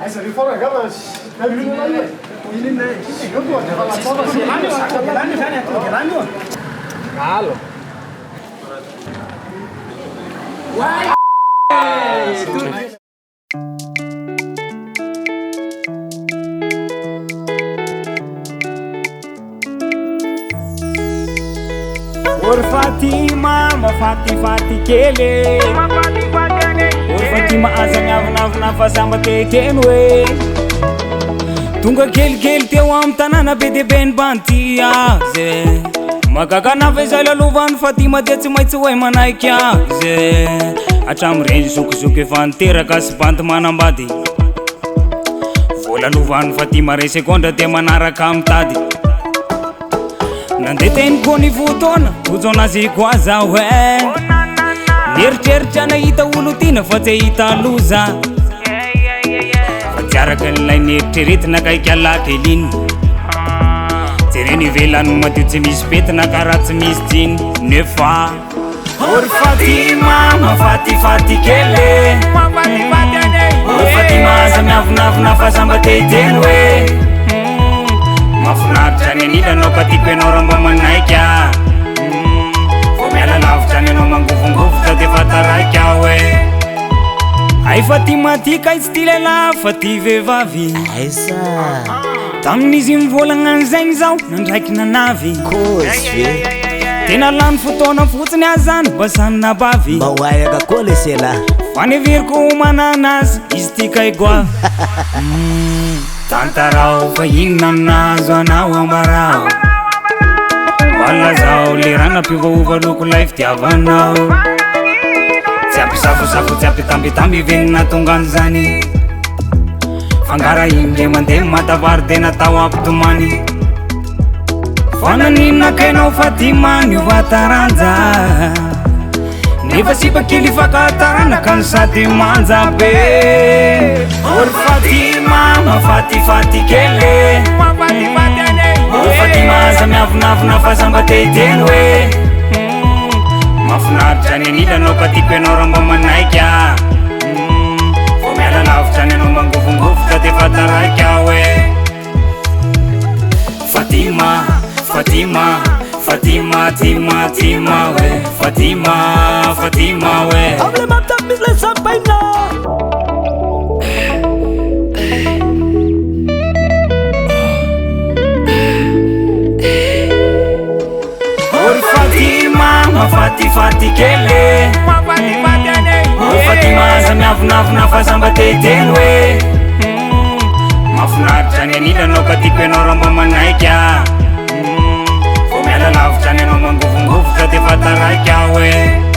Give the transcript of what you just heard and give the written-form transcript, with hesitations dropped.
Essa riforma acaba na vida lá, né? Ele nem. Eu tô até lá só assim. Alô. Uai! Or Fatima, ma Fati kele. Or Fatima aza miavonavona fa samba teteno e. Tonga kelikely teo amy tanàna be dia be ny banty azy. Mahagaga nava izay lalovany Fatima dia tsy maintsy hoe manaiky azy. Hatramy reny zokizoky efa niteraka sy banty manambady. Voalalovany Fatima ray sekondra dia manaraka mitady. Nandeha teny koa ny fotoana tojonazy koa zaho e. Nieritreritra nahita olo tiana fa tsy hita loza. Fa tsy araka n'ilay nieritreretina kaiky alaky eliny. Jereny ivelany madio tsy misy petina ka raha tsy misy jiny nefa. Or Fatima mafatifati kely. Or Fatima aza miavonavona fa samba te hiteny hoe mahafinaritra ny anila anao ka tiako ianao raha mba manaiky a. Vao miala lavitra ny anao mangovongovotra dia fa taraiky aho e. Ay Fatima tika izy ty lehilahy fa ty vehivavy. Aisa Tamin'izy mivolagna an'izay zaho nandraiky nanavy. kozy ve Tena lany fotoana fotsiny azany basanina bavy. mba hoayaka koa le selahy. Faneveriko homana anazy izy ty kaigoavy. Tantarao fa inona aminazo anao ambarao. Wala zao lerana mpivaova loko lay fitiavanao. Tsy ampisafosafo tsy ampitambitamby venina tonga an'izany. Fangara indre mandeha matavary dia natao ampitomany. Fa naninona kainao Fatima niova taranja. Nefa sipakely fakatarana ka ny sady manja be. Or Fatima mafatifati kely. Or Fatima aza miavonavona fa samba te hiteny hoe mahafinaritra ny anila anao ka tiako ianao raha mba manaiky a. Vao miala lavitra ny anao mangovongovotra dia fa taraiky aho e. Fatima, Fatima, Fatima, Tima, Tima we. Fatima, Fatima we. Problema tamis le sampai na. Or Fatima, mafatifati kely. Or Fatima aza miavonavona fa samba te hiteny hoe mahafinaritra ny anila anao ka tiako ianao raha mba manaiky a. Vao miala lavitra ny anao mangovongovotra dia fa taraiky aho e.